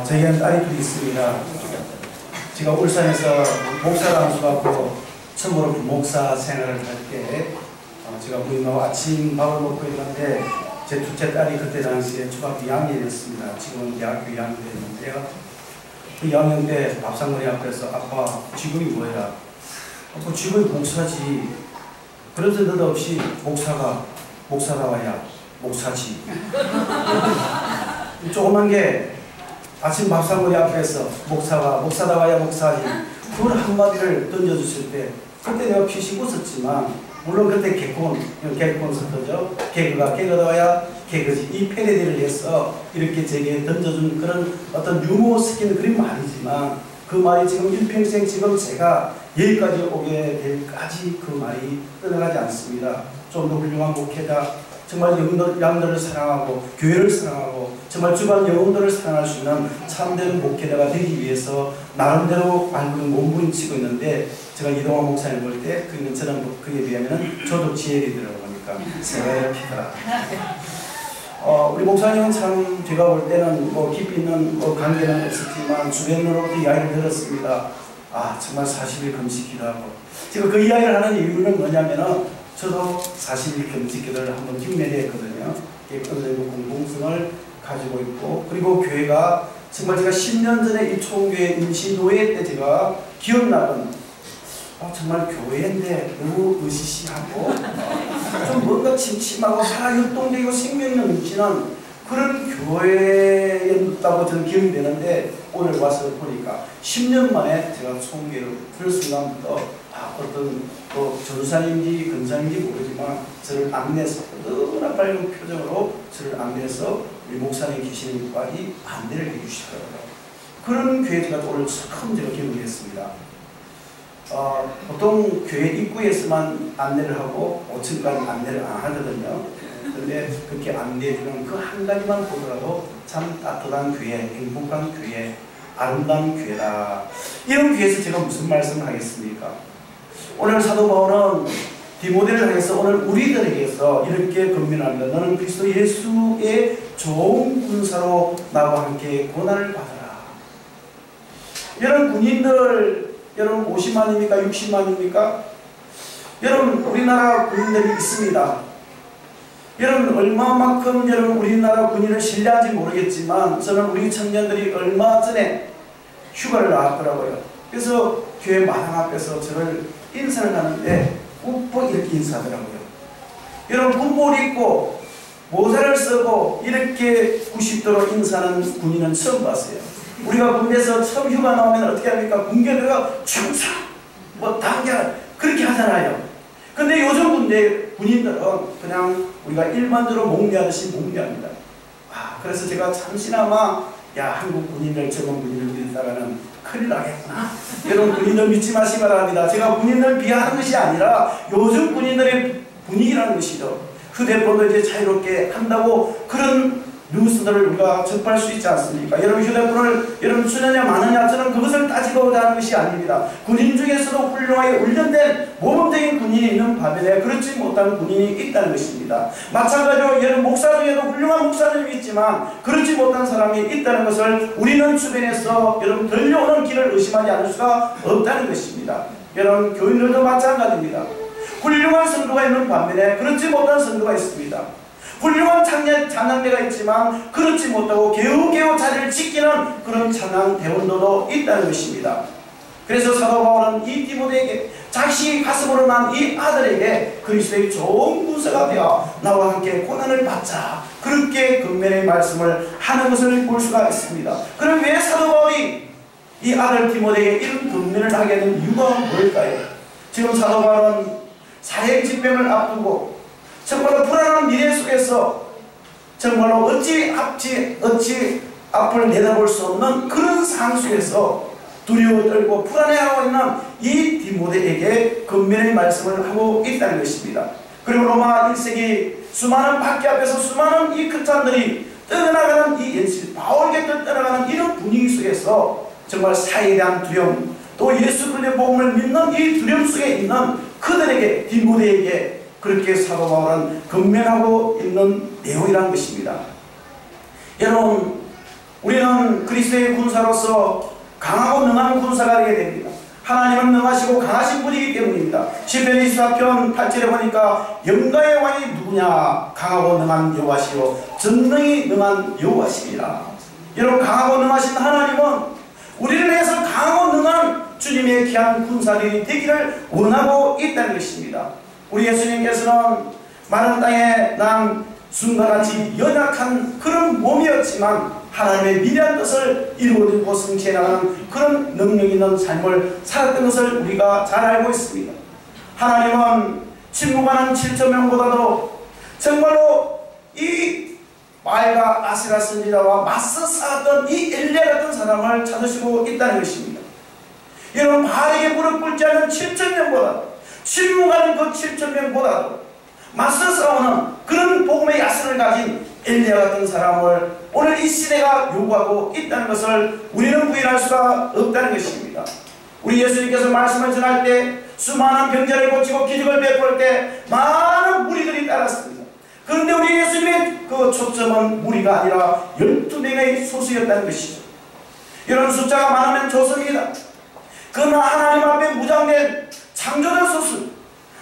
저희는 딸이 둘이 있습니다. 제가 울산에서 목사를 안수받고 처음으로 부목사 생활을 할 때 제가 부인하고 아침 밥을 먹고 있는데 제 둘째 딸이 그때 당시에 초등학교 2학년이었습니다. 지금은 대학교 2학년 됐는데요. 그 2학년 때 밥상머리 앞에서 아빠 직업이 뭐야? 아빠 직업이 목사지. 그래서 느닷없이 목사다와야 목사지. 조그만 게 아침 밥상머리 앞에서 목사다와야 목사지. 그걸 한마디를 던져주실 때 그때 내가 피식 웃었지만 물론 그때 개콘 콘서트죠. 개그다와야 개그지. 이 패러디를 해서 이렇게 제게 던져준 그런 어떤 유머 스킨 그런 말이지만 그 말이 지금 일평생 지금 제가 여기까지 오게 될까지 그 말이 떠나가지 않습니다. 좀 더 훌륭한 목회자, 정말 양들을 사랑하고 교회를 사랑하고 정말 주변 영혼들을 사랑할 수 있는 참된 목회자가 되기 위해서 나름대로 밟은 몸부림치고 있는데 제가 이동환 목사님 볼 때 저는 그에 비하면 저도 지혜리더라고 보니까 제가 이렇게더라. 우리 목사님은 참 제가 볼 때는 깊이 있는 관계는 없었지만 주변으로부터 이야기를 들었습니다. 정말 40일 금식 기도하고 제가 그 이야기를 하는 이유는 뭐냐면은 저도 40일 금식 기도를 한번 흉내내 했거든요. 그리고 공동성을 가지고 있고 그리고 교회가 정말 제가 10년 전에 이 총교회 임시노회 때 제가 기억나는 정말 교회인데 너무 으시시하고 좀 뭔가 침침하고 살아협동적이고 생명력 넘치는 그런 교회였다고 저는 기억이 되는데 오늘 와서 보니까 10년 만에 제가 총교회를 들 순간부터 어떤 전사님인지 근사님인지 모르지만 저를 안내해서 너무나 밝은 표정으로 저를 안내해서 우리 목사님 계시는 것까지 안내를 해주시더라고요. 그런 교회 제가 오늘 처음 제가 기억을 했습니다. 보통 교회 입구에서만 안내를 하고 5층까지 안내를 안 하거든요. 그런데 그렇게 안내해주는 그 한 가지만 보더라도 참 따뜻한 교회, 행복한 교회, 아름다운 교회다. 이런 교회에서 제가 무슨 말씀을 하겠습니까? 오늘 사도 바울은 디모데를 향해서 오늘 우리들에게서 이렇게 권면합니다. 너는 그리스도 예수의 좋은 군사로 나와 함께 고난을 받아라. 여러분 군인들 여러분 50만입니까? 60만입니까? 여러분 우리나라 군인들이 있습니다. 여러분 얼마만큼 여러분 우리나라 군인을 신뢰하는지 모르겠지만 저는 우리 청년들이 얼마 전에 휴가를 나왔더라고요. 그래서 교회 마당 앞에서 저를 인사를 하는데 꼭 이렇게 인사하더라고요. 여러분 군복을 입고 모자를 쓰고 이렇게 90도로 인사하는 군인은 처음 봤어요. 우리가 군대에서 처음 휴가 나오면 어떻게 합니까? 군견들과 충성, 단결 그렇게 하잖아요. 근데 요즘 군인들은 그냥 우리가 일반적으로 목례하듯이 목례합니다. 그래서 제가 잠시나마 한국 군인들 젊은 군인을 믿다가는 큰일 나겠구나. 여러분 군인들 믿지 마시기 바랍니다. 제가 군인들 비하하는 것이 아니라 요즘 군인들의 분위기라는 것이죠. 휴대폰도 이제 자유롭게 한다고 그런 뉴스들을 우리가 접할 수 있지 않습니까? 여러분 휴대폰을 여러분 쓰느냐 마느냐 저는 그것을 따지고자 하는 것이 아닙니다. 군인 중에서도 훌륭하게 훈련된 모범적인 군인이 있는 반면에 그렇지 못한 군인이 있다는 것입니다. 마찬가지로 여러분 목사 중에도 훌륭한 목사들이 있지만 그렇지 못한 사람이 있다는 것을 우리는 주변에서 여러분 들려오는 길을 의심하지 않을 수가 없다는 것입니다. 여러분 교인들도 마찬가지입니다. 훌륭한 성도가 있는 반면에 그렇지 못한 성도가 있습니다. 훌륭한 찬양대가 있지만 그렇지 못하고 겨우겨우 자리를 지키는 그런 찬양 대원도도 있다는 것입니다. 그래서 사도 바울은 이 디모데에게 자신이 가슴으로 난 이 아들에게 그리스도의 좋은 군사가 되어 나와 함께 고난을 받자 그렇게 근면의 말씀을 하는 것을 볼 수가 있습니다. 그럼 왜 사도 바울이 이 아들 디모데에게 이런 근면을 하게 된 이유가 뭘까요? 지금 사도 바울은 사형 집행을 앞두고 정말로 불안한 미래 속에서 정말로 어찌 앞을 내다볼 수 없는 그런 상황 속에서 두려워 떨고 불안해하고 있는 이 디모데에게 근면의 말씀을 하고 있다는 것입니다. 그리고 로마 1세기 수많은 박해 앞에서 수많은 이 크리스찬들이 떠나가는 이 연실 바울 곁을 떠나가는 이런 분위기 속에서 정말 사회에 대한 두려움 또 예수 그리스도의 복음을 믿는 이 두려움 속에 있는 그들에게 디모데에게 그렇게 사도 바울은 근면하고 있는 내용이라는 것입니다. 여러분 우리는 그리스도의 군사로서 강하고 능한 군사가 되게 됩니다. 하나님은 능하시고 강하신 분이기 때문입니다. 시편 24편 8절에 보니까 영광의 왕이 누구냐? 강하고 능한 여호와시요 전능히 능한 여호와시니라. 여러분, 강하고 능하신 하나님은 우리를 위해서 강하고 능한 주님의 귀한 군사들이 되기를 원하고 있다는 것입니다. 우리 예수님께서는 마른 땅에 난 순간같이 연약한 그런 몸이었지만 하나님의 미래한 것을 이루어지고 성취해 나가는 그런 능력 있는 삶을 살았던 것을 우리가 잘 알고 있습니다. 하나님은 침묵하는 7,000명보다도 정말로 이 바알과 아세라 선지자와 맞서 싸웠던 이 엘리야 같은 사람을 찾으시고 있다는 것입니다. 여러분, 바알에게 무릎 꿇지 않은 7,000명보다, 침묵하는 그 7,000명보다도 맞서 싸우는 그런 복음의 야선을 가진 엘리야 같은 사람을 오늘 이 시대가 요구하고 있다는 것을 우리는 부인할 수가 없다는 것입니다. 우리 예수님께서 말씀을 전할 때 수많은 병자를 고치고 기적을 베풀 때 많은 무리들이 따랐습니다. 그런데 우리 예수님의 그 초점은 무리가 아니라 12명의 소수였다는 것이죠. 이런 숫자가 많으면 좋습니다. 그러나 하나님 앞에 무장된 창조된 소수,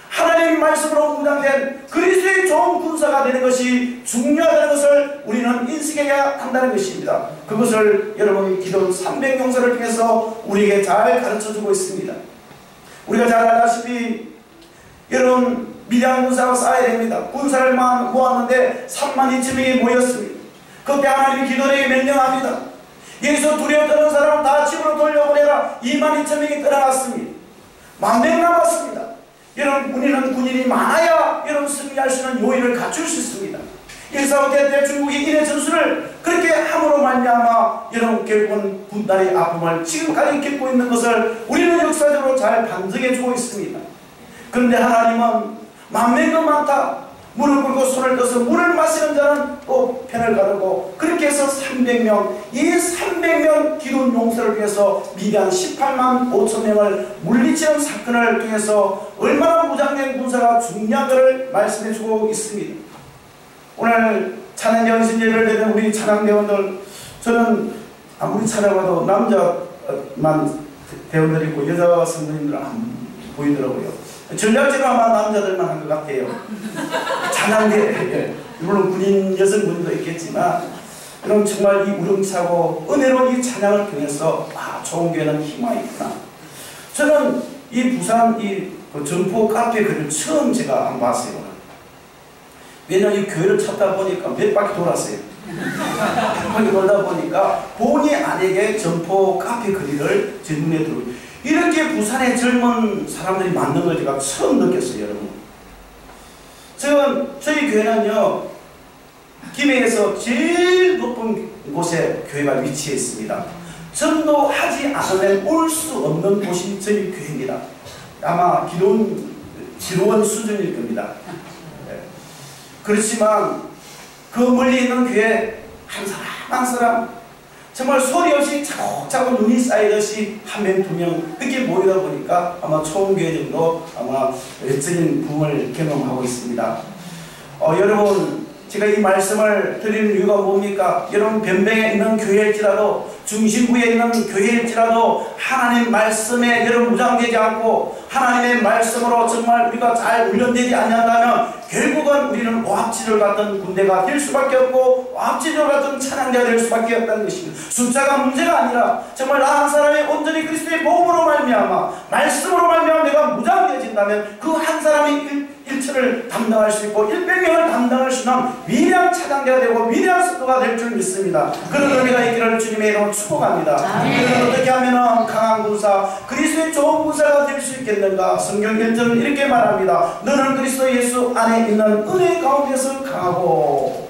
하나님의 말씀으로 무장된 그리스도의 좋은 군사가 되는 것이 중요하다는 것을 우리는 인식해야 한다는 것입니다. 그것을 여러분 기도원 300용사를 통해서 우리에게 잘 가르쳐주고 있습니다. 우리가 잘 알다시피 여러분, 미디안 군사가 쌓아야 됩니다. 군사를 모았는데 32,000명이 모였습니다. 그때 하나님이 기도원에게 명령합니다. 여기서 두려워 떠는 사람 다 집으로 돌려보내라. 22,000명이 떠나갔습니다. 10,000명 남았습니다. 여러분, 우리는 군인이 많아야 여러분 승리할 수 있는 요인을 갖출 수 있습니다. 145대 때 중국이 인해 전술을 그렇게 함으로 말미암아 여러분 결국은 군단의 아픔을 지금까지 겪고 있는 것을 우리는 역사적으로 잘 반증해 주고 있습니다. 그런데 하나님은 10,000명 많다. 물을 꿇고 손을 떠서 물을 마시는 자는 또 편을 가르고 그렇게 해서 300명, 이 300명 기도원 용사를 위해서 미디안 18만 5천 명을 물리치는 사건을 통해서 얼마나 무장된 군사가 중요한 말씀해 주고 있습니다. 오늘 찬양 연신 예배를 드리는 우리 찬양대원들, 저는 아무리 찾아봐도 남자만 대원들이 있고 여자 성도님들은 안 보이더라고요. 전략적으로 아마 남자들만 한 것 같아요. 찬양대, 물론 군인 여성분도 있겠지만, 그럼 정말 이 우렁차고 은혜로운 이 찬양을 통해서 좋은 교회는 희망이 있구나. 저는 이 부산 그 점포 카페 글을 처음 제가 한번 봤어요. 왜냐면 이 교회를 찾다 보니까 몇 바퀴 돌았어요. 몇 바퀴 돌다 보니까 본의 아니게 점포 카페 글을 제 눈에 들어오고, 이렇게 부산에 젊은 사람들이 많는 걸 제가 처음 느꼈어요, 여러분. 저희 교회는요, 김해에서 제일 높은 곳에 교회가 위치해 있습니다. 전도하지 않으면 올 수 없는 곳이 저희 교회입니다. 아마 기도원 수준일 겁니다. 그렇지만 그 멀리 있는 교회 한 사람 한 사람 정말 소리 없이 차곡차곡 눈이 쌓이듯이 1명, 2명 그렇게 모이다 보니까 아마 초원교회 정도 아마 외적인 부흥을 경험하고 있습니다. 여러분, 제가 이 말씀을 드리는 이유가 뭡니까? 여러분, 변방에 있는 교회일지라도 중심부에 있는 교회일지라도 하나님 말씀에 여러분 무장되지 않고 하나님의 말씀으로 정말 우리가 잘 훈련되지 않는다면 결국은 우리는 오합지졸 같은 군대가 될 수밖에 없고 오합지졸 같은 찬양자가 될 수밖에 없다는 것입니다. 숫자가 문제가 아니라 정말 나 한 사람이 온전히 그리스도의 복음으로 말미암아 말씀으로 말미암아 내가 무장되어진다면 그 한 사람이 일처를 담당할 수 있고 100명을 담당할 수 있는 위대한 찬양자가 되고 위대한 성도가 될 줄 믿습니다. 그런 의미가 있기를 주님의 이름으로 축복합니다. 그래서 어떻게 하면 강한 군사, 그리스도의 좋은 군사가 될 수 있겠는가? 성경 1절은 이렇게 말합니다. 너는 그리스도 예수 안에 있는 은혜 가운데서 강하고.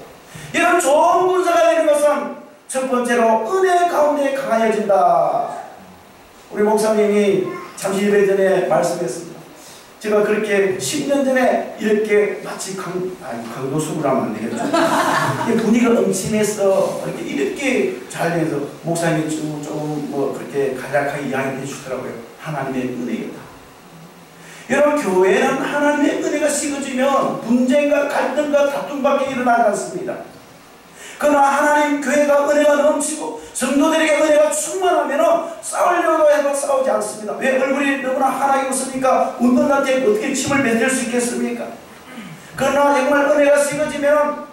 이런 좋은 군사가 되는 것은 첫 번째로 은혜 가운데 강해진다. 우리 목사님이 잠시 예배 전에 말씀했습니다. 제가 그렇게 10년 전에 이렇게 마치 강도수를 하면 안 되겠죠. 분위기가 음침해서 이렇게 잘 돼서 목사님이 좀 그렇게 간략하게 이야기해 주시더라고요. 하나님의 은혜이다. 여러분, 교회는 하나님의 은혜가 식어지면 분쟁과 갈등과 다툼밖에 일어나지 않습니다. 그러나 하나님 교회가 은혜가 넘치고 성도들에게 은혜가 충만하면 싸우려고 해도 싸우지 않습니다. 왜? 얼굴이 너무나 환하게 웃으니까 운동한테 어떻게 침을 뱉을 수 있겠습니까? 그러나 정말 은혜가 식어지면,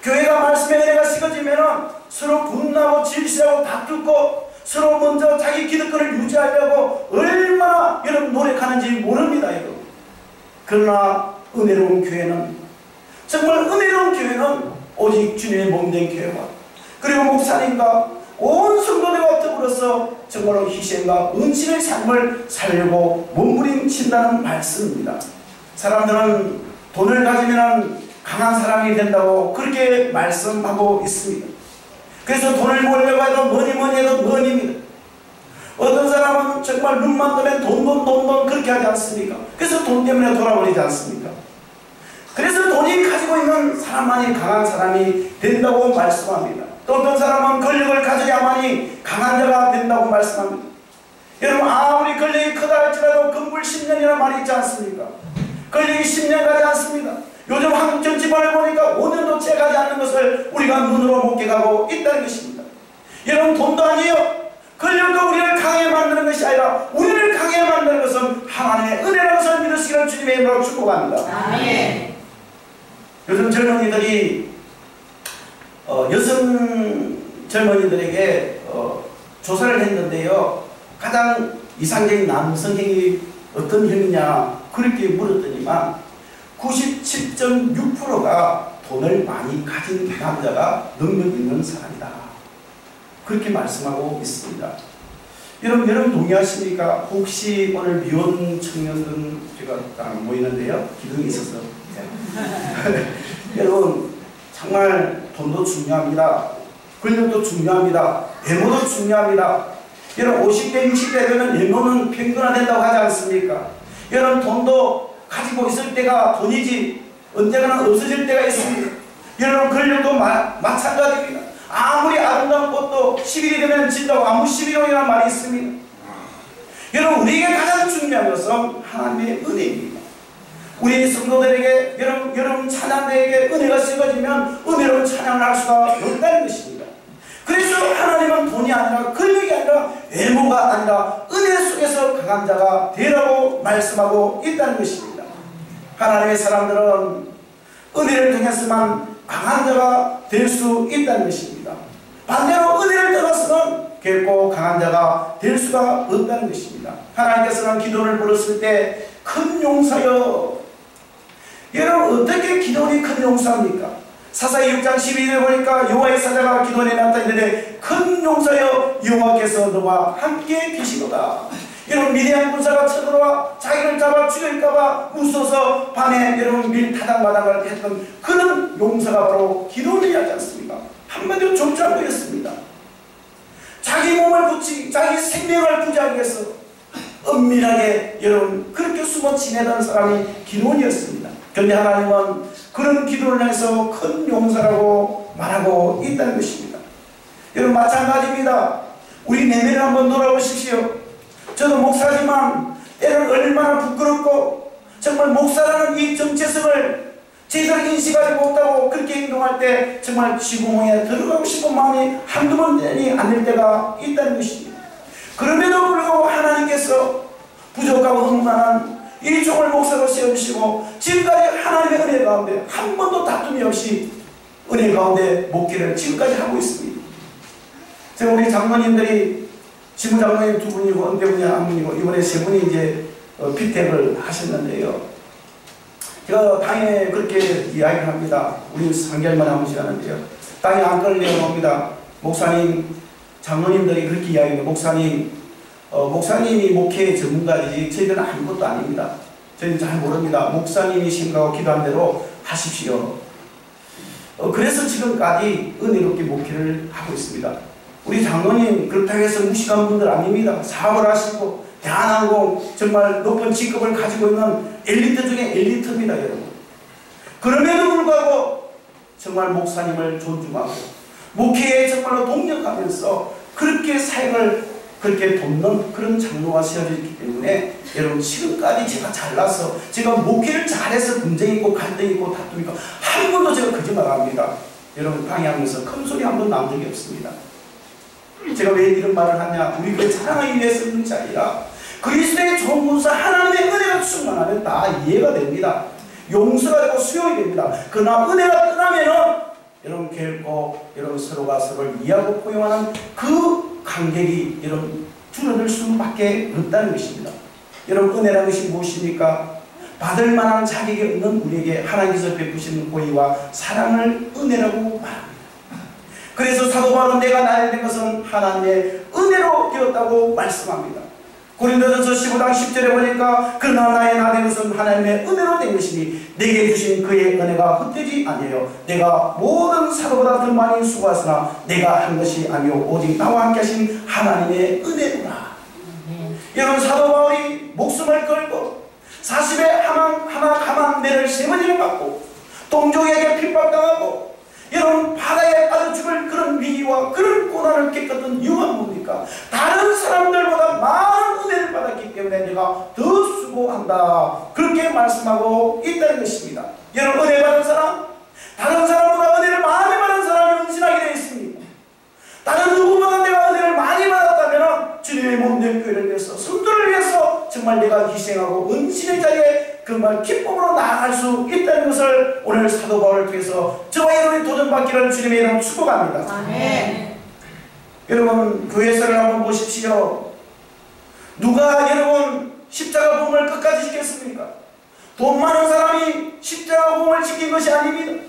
교회가 말씀의 은혜가 식어지면 서로 분나고 질시하고 다투고 서로 먼저 자기 기득권을 유지하려고 얼마나 여러분 노력하는지 모릅니다. 여러분. 그러나 은혜로운 교회는, 정말 은혜로운 교회는 오직 주님의 몸된 교회와 그리고 목사님과 온 성도들과 더불어서 정말로 희생과 은신의 삶을 살려고 몸부림친다는 말씀입니다. 사람들은 돈을 가지면 강한 사람이 된다고 그렇게 말씀하고 있습니다. 그래서 돈을 모으려고 해도 뭐니 해도 뭐니입니다. 어떤 사람은 정말 눈만 뜨면 돈 그렇게 하지 않습니까? 그래서 돈 때문에 돌아버리지 않습니까? 그래서 돈이 가지고 있는 사람만이 강한 사람이 된다고 말씀합니다. 또 어떤 사람은 권력을 가져야만이 강한 자가 된다고 말씀합니다. 여러분, 아무리 권력이 크다 할지라도 금불 10년이라는 말이 있지 않습니까? 권력이 10년 가지 않습니다. 요즘 한국 정치판을 보니까 5년도 채 가지 않는 것을 우리가 눈으로 목격하고 있다는 것입니다. 여러분, 돈도 아니에요. 권력도 우리를 강하게 만드는 것이 아니라 우리를 강하게 만드는 것은 하나님의 은혜라는 것을 믿으시기를 주님의 이름으로 축복합니다. 아멘. 요즘 젊은이들이 여성 젊은이들에게 조사를 했는데요, 가장 이상적인 남성형이 어떤 형이냐 그렇게 물었더니만 97.6%가 돈을 많이 가진 남자가 능력 있는 사람이다, 그렇게 말씀하고 있습니다. 여러분 동의하십니까? 혹시 오늘 미혼 청년들 제가 안 보이는데요, 기둥이 있어서 여러분, 정말 돈도 중요합니다. 권력도 중요합니다. 외모도 중요합니다. 여러분, 50대 60대 되면 외모는 평균화된다고 하지 않습니까? 여러분, 돈도 가지고 있을 때가 돈이지 언젠가는 없어질 때가 있습니다. 여러분, 권력도 마찬가지입니다. 아무리 아름다운 꽃도 10일이 되면 진다고 안무 11호이라는 말이 있습니다. 여러분, 우리에게 가장 중요한 것은 하나님의 은혜입니다. 우리 성도들에게, 여러분 찬양대에게 은혜가 씌워지면 은혜로운 찬양을 할 수가 없다는 것입니다. 그래서 하나님은 돈이 아니라 권력이 아니라 외모가 아니라 은혜 속에서 강한 자가 되라고 말씀하고 있다는 것입니다. 하나님의 사람들은 은혜를 통해서만 강한 자가 될 수 있다는 것입니다. 반대로 은혜를 떠나서는 결코 강한 자가 될 수가 없다는 것입니다. 하나님께서는 기도를 부르실 때 큰 용사여, 여러분 어떻게 기도원이 큰 용사입니까? 사사기 6장 12절에 보니까 여호와의 사자가 기도원에 나타나는데 큰 용사여 여호와께서 너와 함께 계시도다. 여러분, 미디안 군사가 쳐들어와 자기를 잡아 죽일까봐 무서워서 밤에 여러분 밀타닥마닥을 했던 그런 용사가 바로 기도원이지 않습니까? 한마디로 졸자부였습니다. 자기 몸을 붙이기, 자기 생명을 부지하기 위해서 은밀하게 여러분 그렇게 숨어 지내던 사람이 기도원이었습니다. 그런데 하나님은 그런 기도를 해서 큰 용사라고 말하고 있다는 것입니다. 여러분, 마찬가지입니다. 우리 내면을 한번 돌아보십시오. 저도 목사지만 때로는 얼마나 부끄럽고 정말 목사라는 이 정체성을 제대로 인식하지 못하고 그렇게 행동할 때 정말 지구멍에 들어가고 싶은 마음이 한두 번이 아닐 때가 있다는 것입니다. 그럼에도 불구하고 하나님께서 부족하고 흠만한 이 종을 목사로 세우시고 지금까지 하나님의 은혜 가운데 한 번도 다툼이 없이 은혜 가운데 목회를 지금까지 하고 있습니다. 제가 우리 장로님들이 지부 장로님 두 분이고 은퇴 분이 한 분이고 이번에 세 분이 이제 피택을 하셨는데요. 제가 당에 그렇게 이야기를 합니다. 우리 3개월만에 한 번씩 하는데요. 당에 안건을 내어놓습니다. 목사님, 장로님들이 그렇게 이야기해요. 목사님이 목회 전문가이지 저희들은 아무것도 아닙니다. 저희는 잘 모릅니다. 목사님이 생각하고 기도한 대로 하십시오. 그래서 지금까지 은혜롭게 목회를 하고 있습니다. 우리 장로님 그렇다고 해서 무식한 분들 아닙니다. 사업을 하시고 대한항공 정말 높은 직급을 가지고 있는 엘리트 중에 엘리트입니다, 여러분. 그럼에도 불구하고 정말 목사님을 존중하고 목회에 정말로 동력하면서 그렇게 사역을 그렇게 돕는 그런 장로가 세워졌기 때문에 여러분 지금까지 제가 잘나서 제가 목회를 잘해서 분쟁이 있고 갈등이 있고 다툼이 있고 한 번도 제가 거짓말 안 합니다. 여러분 강의하면서 큰 소리 한 번 나온 적이 없습니다. 제가 왜 이런 말을 하냐, 우리 교회 자랑하기 위해서 그런 게 아니라 그리스도의 좋은 군사 하나님의 은혜가 충만하면 다 이해가 됩니다. 용서가 되고 수용이 됩니다. 그러나 은혜가 떠나면은 여러분 결코 여러분 서로가 서로를 이해하고 포용하는 그 간격이 여러분 줄어들 수밖에 없다는 것입니다. 여러분 은혜라는 것이 무엇입니까? 받을 만한 자격이 없는 우리에게 하나님께서 베푸시는 고의와 사랑을 은혜라고 말합니다. 그래서 사도 바울은 내가 나에 된 것은 하나님의 은혜로 되었다고 말씀합니다. 고린도전서 15장 10절에 보니까 그러나 나의 나 된 것은 하나님의 은혜로 된 것이니 내게 주신 그의 은혜가 헛되지 아니하여 내가 모든 사도보다 더 많이 수고하으나 내가 한 것이 아니요 오직 나와 함께 하신 하나님의 은혜구나. 여러분 사도 바울이 목숨을 걸고 40에 하만 매를 3번이나 받고 동족에게 핍박당하고 여러분 바다에 빠져 죽을 그런 위기와 그런 고난을 겪었던 이유가 뭡니까? 다른 사람들보다 많은 은혜를 받았기 때문에 내가 더 수고한다, 그렇게 말씀하고 있다는 것입니다. 여러분 은혜 받은 사람, 다른 사람보다 은혜를 많이 받은 사람이 은신하게 되어 있습니다. 다른 누구보다 내가 은혜를 많이 받았다면 주님의 몸된 교회를 위해서, 성도를 위해서 정말 내가 희생하고 은신의 자리에 정말 기쁨으로 나아갈 수 있다는 것을 오늘 사도 바울을 통해서 저와 여러분이 도전받기를 주님의 이름으로 축복합니다. 아멘. 여러분 교회에서를 한번 보십시오. 누가 여러분 십자가 봉을 끝까지 지켰습니까? 돈 많은 사람이 십자가 봉을 지킨 것이 아닙니다.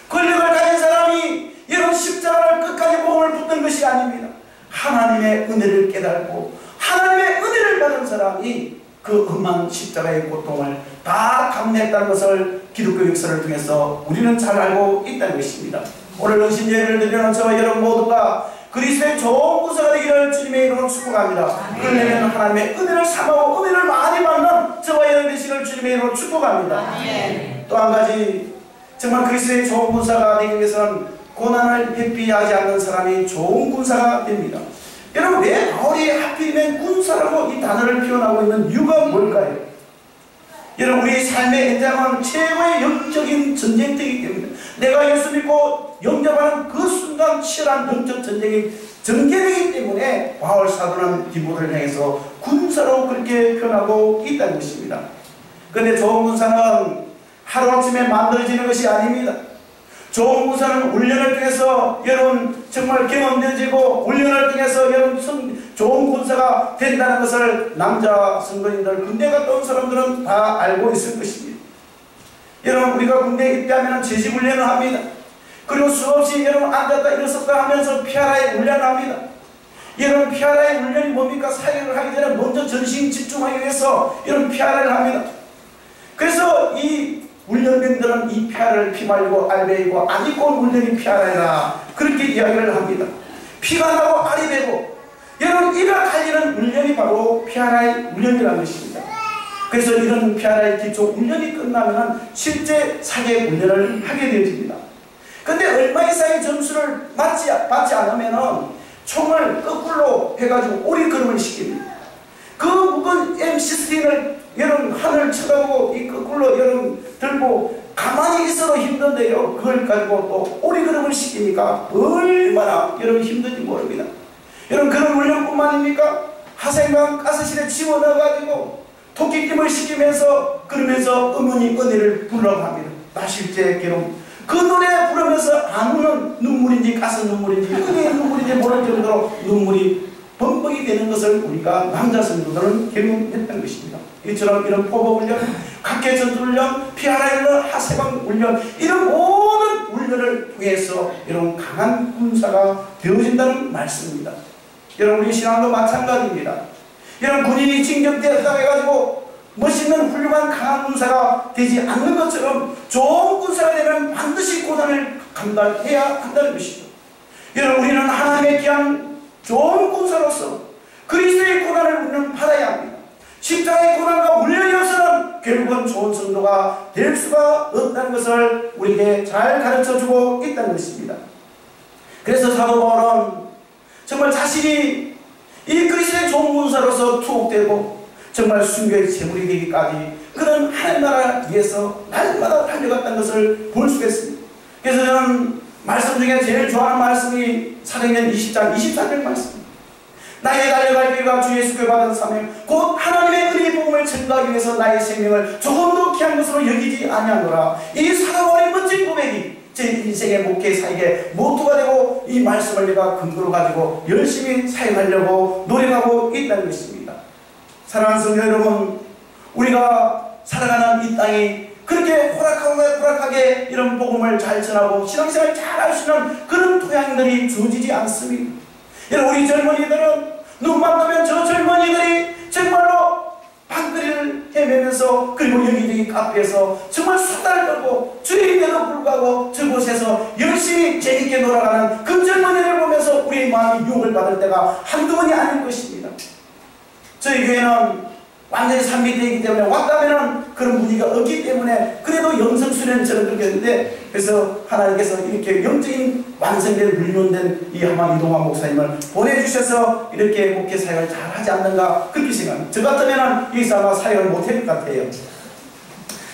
권력을 가진 사람이 여러분 십자가를 끝까지 봉을 붙든 것이 아닙니다. 하나님의 은혜를 깨달고 하나님의 은혜를 받은 사람이 그 험한 십자가의 고통을 다 감내했다는 것을 기독교 역사를 통해서 우리는 잘 알고 있다는 것입니다. 오늘 은신 예배를 드리는 저와 여러분 모두가 그리스도의 좋은 군사가 되기를 주님의 이름으로 축복합니다. 그러려면 하나님의 은혜를 삼하고 은혜를 많이 받는 저와 여러분 되시기를 주님의 이름으로 축복합니다. 또 한 가지, 정말 그리스도의 좋은 군사가 되기 위해서는 고난을 회피하지 않는 사람이 좋은 군사가 됩니다. 여러분 왜 바울이 하필이면 군사라고 이 단어를 표현하고 있는 이유가 뭘까요? 여러분 우리 삶의 현장은 최고의 영적인 전쟁터이기 때문에 내가 예수 믿고 영접하는 그 순간 치열한 영적 전쟁이 전개되기 때문에 바울 사도는 디모데를 향해서 군사로 그렇게 표현하고 있다는 것입니다. 그런데 좋은 군사는 하루아침에 만들어지는 것이 아닙니다. 좋은 군사는 훈련을 통해서 여러분 정말 경험되어지고 훈련을 통해서 여러분 좋은 군사가 된다는 것을 남자 선거인들 군대 갔다 온 사람들은 다 알고 있을 것입니다. 여러분 우리가 군대에 입대하면 제지훈련을 합니다. 그리고 수없이 여러분 앉았다 일어섰다 하면서 피아라의 훈련을 합니다. 여러분 피아라의 훈련이 뭡니까? 사역을 하기 전에 먼저 전신 집중하기 위해서 여러분 피아라를 합니다. 그래서 이 훈련병들은 이 피아를 피말리고 알배이고 안 입고 온 훈련이 피아라라 그렇게 이야기를 합니다. 피가 나고 알이 배고 여러분 이가 갈리는 훈련이 바로 피아라의 훈련이라는 것입니다. 그래서 이런 피아라의 기초 훈련이 끝나면 실제 사격 훈련을 하게 되어집니다. 근데 얼마 이상의 점수를 받지 않으면 총을 거꾸로 해가지고 오리걸음을 시킵니다. 그 무거운 M16을 여러분 하늘 쳐다보고 이 거꾸로 여러분 들고 가만히 있어도 힘든데요. 그걸 가지고 또 오리걸음을 시키니까 얼마나 여러분 힘든지 모릅니다. 여러분 그런 훈련뿐만입니까? 하생방 가스실에 집어넣어가지고 토끼김을 시키면서 그러면서 어머니 은혜를 부르라고 합니다. 나실제 괴로움. 그 노래 부르면서 안 우는 눈물인지 가스 눈물인지 은혜의 눈물인지 모를 정도로 눈물이 범벅이 되는 것을 우리가 남자 성도들은 경험했던 것입니다. 이처럼 이런 포복훈련, 각계 전투훈련, 피아라훈련, 하세방 훈련 이런 모든 훈련을 통해서 이런 강한 군사가 되어진다는 말씀입니다. 여러분 우리 신앙도 마찬가지입니다. 이런 군인이 징병되었다고 해가지고 멋있는 훌륭한 강한 군사가 되지 않는 것처럼 좋은 군사가 되면 반드시 고난을 감당해야 한다는 것입니다. 여러분 우리는 하나님의 귀한 좋은 군사로서 그리스도의 고난을 우리는 받아야 합니다. 십자가의 고난과 훈련이 없어서는 결국은 좋은 성도가 될 수가 없다는 것을 우리에게 잘 가르쳐주고 있다는 것입니다. 그래서 사도 바울은 정말 자신이 이 그리스도의 좋은 군사로서 투옥되고 정말 순교의 제물이 되기까지 그런 하나님 나라를 위해서 날마다 달려갔다는 것을 볼 수가 있습니다. 그래서 저는 말씀 중에 제일 좋아하는 말씀이 사도행전 20장 24절 말씀. 나의 달려갈 길과 주 예수께 받은 사명 곧 하나님의 은혜의 복음을 전가하기 위해서 나의 생명을 조금도 귀한 것으로 여기지 아니하노라. 이 사도바울의 멋진 고백이 제 인생의 목회 사역의 모토가 되고 이 말씀을 내가 근거로 가지고 열심히 사역하려고 노력하고 있다는 것입니다. 사랑하는 성도 여러분, 우리가 살아가는 이 땅이 그렇게 호락하게 이런 복음을 잘 전하고 신앙생활 잘 할 수 있는 그런 토양들이 주어지지 않습니다. 여러분, 우리 젊은이들은 눈만 뜨면 저 젊은이들이 정말로 방거리를 헤매면서 그리고 여기저기 카페에서 정말 수다를 떨고 주일인데도 불구하고 저곳에서 열심히 재밌게 놀아가는 그 젊은이를 보면서 우리의 마음이 유혹을 받을 때가 한두 번이 아닐 것입니다. 저희 교회는 완전히 산미되기 때문에 왔다면은 그런 분위기가 없기 때문에 그래도 영성수련처럼 그렇게 했는데, 그래서 하나님께서 이렇게 영적인 완성된 훈련된 이 한만 이동환 목사님을 보내주셔서 이렇게 목회 사역을 잘 하지 않는가 그렇게 생각합니다. 저 같으면은 여기서 아마 사역을 못할 것 같아요.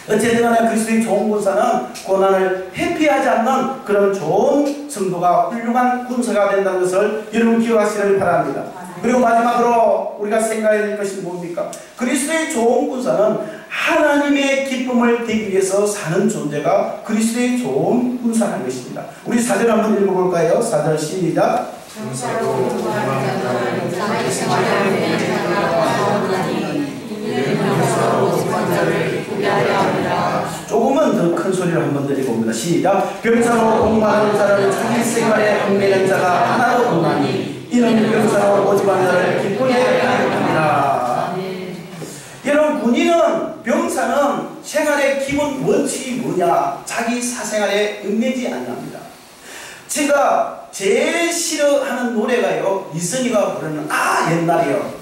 어쨌든 간에 그리스도의 좋은 군사는 고난을 회피하지 않는 그런 좋은 성도가 훌륭한 군사가 된다는 것을 여러분 기억하시기를 바랍니다. 그리고 마지막으로 우리가 생각해야 될 것이 뭡니까? 그리스도의 좋은 군사는 하나님의 기쁨을 되기 위해서 사는 존재가 그리스도의 좋은 군사라는 것입니다. 우리 4절 한번 읽어볼까요? 4절 시작. 조금은 더 큰 소리를 한번 드려봅니다. 시작. 병사로 공부하는 자를 자기 생활에 얽매이는 자가 하나도 없나니 이런 병사로 모집한 자를 기쁘게 합니다. 이런 군인은, 병사는 생활의 기본 원칙이 뭐냐? 자기 사생활에 얽매이지 않습니다. 제가 제일 싫어하는 노래가요, 이선희가 부르는 옛날이요.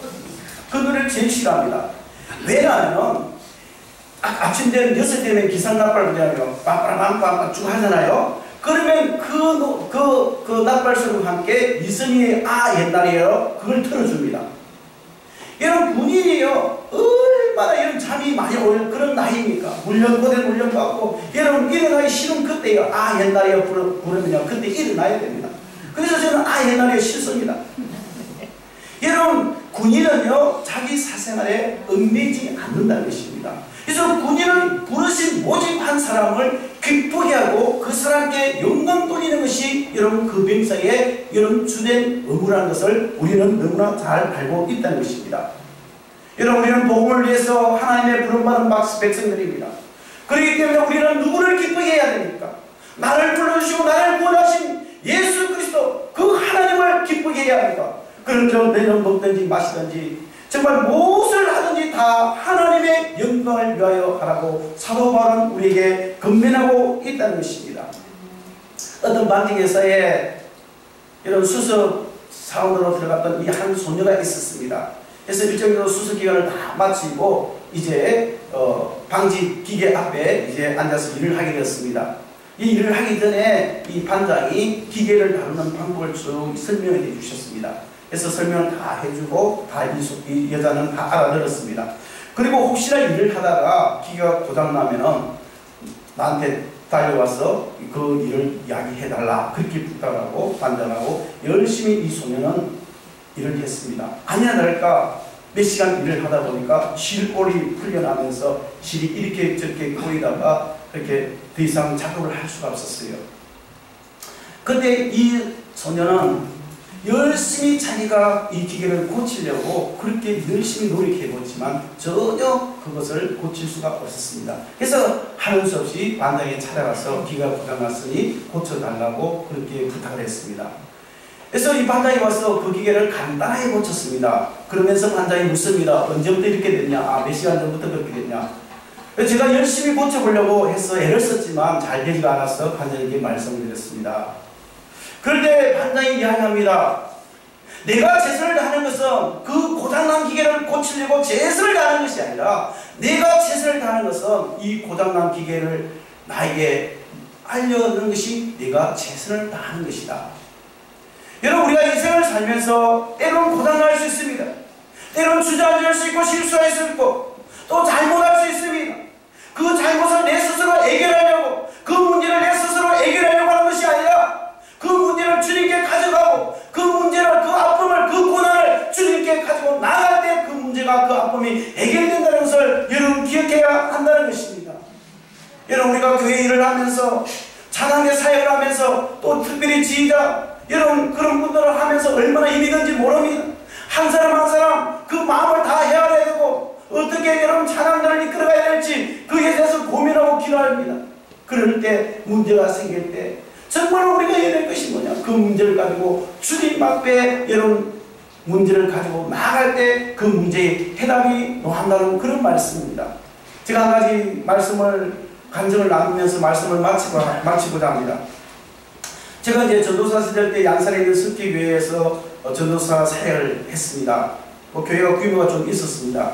그 노래를 제일 싫어합니다. 왜냐하면 아침 되면 6시 되면 기상나팔 부르잖아요. 빵빵빵빵 쭉 하잖아요. 그러면 그 나팔 소리와 함께 이선희의 옛날이에요. 그걸 틀어줍니다. 이런 군인이요, 얼마나 이런 잠이 많이 올 그런 나이입니까? 고된 훈련 받고 여러분 일어나기 싫으면 그때요, 옛날이에요 부르면요 그때 일어나야 됩니다. 그래서 저는 옛날이에요 싫습니다. 여러분, 군인은요 자기 사생활에 얽매이지 않는다는 것입니다. 그래서 군인은 부르신 모집한 사람을 기쁘게 하고 그 사람께 영광 돌리는 것이 여러분 그 병사의 여러분 주된 의무라는 것을 우리는 너무나 잘 알고 있다는 것입니다. 여러분, 우리는 복음을 위해서 하나님의 부름받은 백성들입니다. 그렇기 때문에 우리는 누구를 기쁘게 해야 됩니까? 나를 불러주시고 나를 구원하신 예수 그리스도 그 하나님을 기쁘게 해야 합니까? 그런저 내년 먹든지 마시든지 정말 무엇을 하든지 다 하나님의 영광을 위하여 하라고 사도 바울은 우리에게 권면하고 있다는 것입니다. 어떤 방직회사에 이런 수습 사원으로 들어갔던 이 한 소녀가 있었습니다. 그래서 일정적으로 수습 기간을 다 마치고 이제 방직 기계 앞에 이제 앉아서 일을 하게 되었습니다. 이 일을 하기 전에 이 반장이 기계를 다루는 방법을 쭉 설명해 주셨습니다. 그래서 설명을 다 해주고 이 여자는 다 알아들었습니다. 그리고 혹시나 일을 하다가 기계가 고장나면은 나한테 달려와서 그 일을 이야기해달라 그렇게 부탁하고 반장하고 열심히 이 소녀는 일을 했습니다. 아니나 다를까 몇 시간 일을 하다 보니까 실골이 풀려나면서 실이 이렇게 저렇게 꼬이다가 이렇게 더 이상 작업을 할 수가 없었어요. 그때 이 소녀는 열심히 자기가 이 기계를 고치려고 그렇게 열심히 노력해보지만 전혀 그것을 고칠 수가 없었습니다. 그래서 하는 수 없이 반장에 찾아가서 기계가 고장났으니 고쳐달라고 그렇게 부탁을 했습니다. 그래서 이 반장이 와서 그 기계를 간단하게 고쳤습니다. 그러면서 반장이 묻습니다. 언제부터 이렇게 됐냐? 몇 시간 전부터 그렇게 됐냐? 제가 열심히 고쳐보려고 해서 애를 썼지만 잘 되지가 않아서 반장에게 말씀을 드렸습니다. 그런데 반장이 이야기합니다. 내가 최선을 다하는 것은 그 고장난 기계를 고치려고 최선을 다하는 것이 아니라 내가 최선을 다하는 것은 이 고장난 기계를 나에게 알려주는 것이 내가 최선을 다하는 것이다. 여러분, 우리가 인생을 살면서 때로는 고장날 수 있습니다. 때로는 주저앉을 수 있고 실수할 수 있고 또 잘못할 수 있습니다. 그 잘못을 내 스스로 해결하려고 그 문제를 내 스스로 해결하려고 하는 것이 아니라 여러분 우리가 교회 일을 하면서 찬양대 사역을 하면서 또 특별히 지휘자 여러분 그런 분들을 하면서 얼마나 힘이 든지 모릅니다. 한 사람 한 사람 그 마음을 다 헤아려야 되고 어떻게 여러분 찬양단을 이끌어가야 될지 그에 대해서 고민하고 기도합니다. 그럴 때 문제가 생길 때 정말 우리가 해야 될 것이 뭐냐, 그 문제를 가지고 주님 앞에 여러분 문제를 가지고 나아갈 때 그 문제의 해답이 노한다는 그런 말씀입니다. 제가 한 가지 말씀을 간증을 나누면서 말씀을 마치고자 합니다. 제가 이제 전도사 시절 때 양산에 있는 습기교회에서 전도사 사역을 했습니다. 교회가 규모가 좀 있었습니다.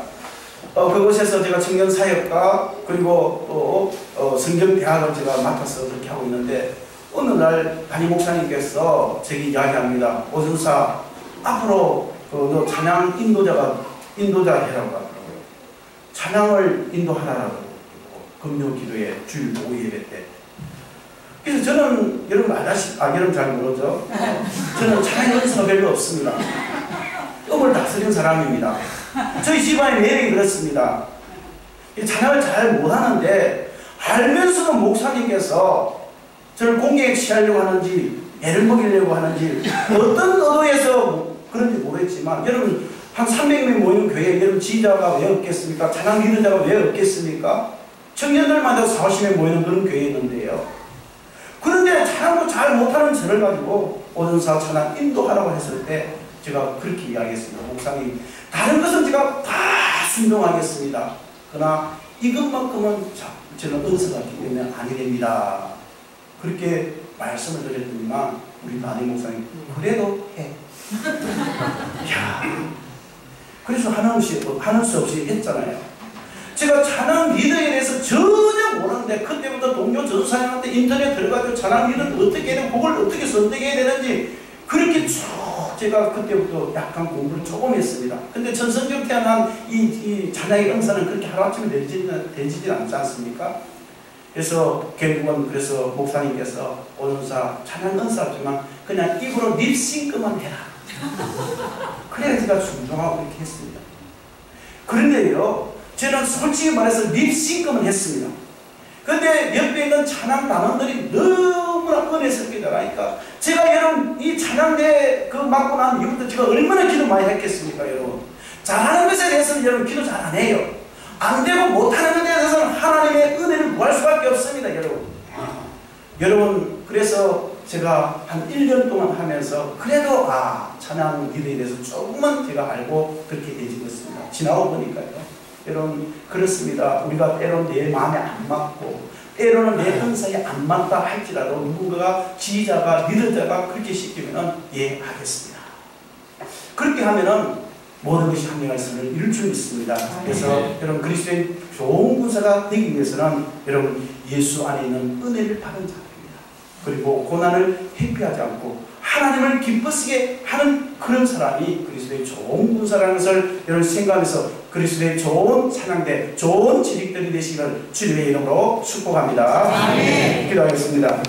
그곳에서 제가 청년 사역과 그리고 또 성경대학을 제가 맡아서 그렇게 하고 있는데 어느 날 담임 목사님께서 제게 이야기합니다. 오전사 앞으로 너 찬양 인도자 해라고 하더라고요. 찬양을 인도하라고 금요 기도회 주일 오후 예배 때. 그래서 저는 여러분 여러분 잘 모르죠? 저는 찬양 연수가 별로 없습니다. 음을 다스린 사람입니다. 저희 집안의 내력이 그렇습니다. 찬양을 잘 못하는데 알면서도 목사님께서 저를 공격에 취하려고 하는지 애를 먹이려고 하는지 어떤 의도에서 그런지 모르겠지만 여러분 한 300명 모이는 교회에 여러분 지휘자가 왜 없겠습니까? 찬양 리더자가 왜 없겠습니까? 청년들마다 40명 모이는 그런 교회였는데요. 그런데 찬양도 잘 못하는 저를 가지고 오전사 찬양 인도하라고 했을 때 제가 그렇게 이야기했습니다. 목사님 다른 것은 제가 다 순종하겠습니다. 그러나 이것만큼은 저는 은사가 있기 때문에 아니 됩니다. 그렇게 말씀을 드렸더니만 우리 담임 목사님 그래도 해. 야, 그래서 하는 수 없이 했잖아요. 제가 찬양 리더에 대해서 전혀 모르는데 그때부터 동료 전도사님한테 인터넷 들어가지고 찬양 리더를 어떻게 해야 되고 곡을 어떻게 선택해야 되는지 그렇게 쭉 제가 그때부터 약간 공부를 조금 했습니다. 근데 전성경 태어난 이 찬양의 은사는 그렇게 하루아침에 되지는 않지 않습니까? 그래서 결국은 그래서 목사님께서 오전사 찬양 은사지만 그냥 입으로 립싱크만 해라. 그래야 제가 순종하고 이렇게 했습니다. 그런데요, 저는 솔직히 말해서 립싱크만 했습니다. 근데 옆에 있는 찬양 단원들이 너무나 은혜스럽게 나가니까 제가 여러분 이 찬양대 맡고 난 이후부터 제가 얼마나 기도 많이 했겠습니까 여러분. 잘하는 것에 대해서는 여러분 기도 잘 안 해요. 안 되고 못하는 것에 대해서는 하나님의 은혜를 구할 수밖에 없습니다 여러분. 여러분 그래서 제가 한 1년 동안 하면서 그래도 찬양 리더에 대해서 조금만 제가 알고 그렇게 되어졌습니다. 지나고 보니까요. 여러분 그렇습니다. 우리가 때로는 내 마음에 안 맞고 때로는 내 은사에 안 맞다 할지라도 누군가가 지휘자가 리더자가 그렇게 시키면 하겠습니다. 그렇게 하면은 모든 것이 합리할 수 이룰 줄 믿습니다. 그래서 여러분 그리스도의 좋은 군사가 되기 위해서는 여러분 예수 안에 있는 은혜를 받은 자입니다. 그리고 고난을 회피하지 않고 하나님을 기쁘시게 하는 그런 사람이 그리스도의 좋은 군사라는 것을 여러분 생각하면서 그리스도의 좋은 찬양대, 좋은 지식들이 되시기를 주님의 이름으로 축복합니다. 기도하겠습니다.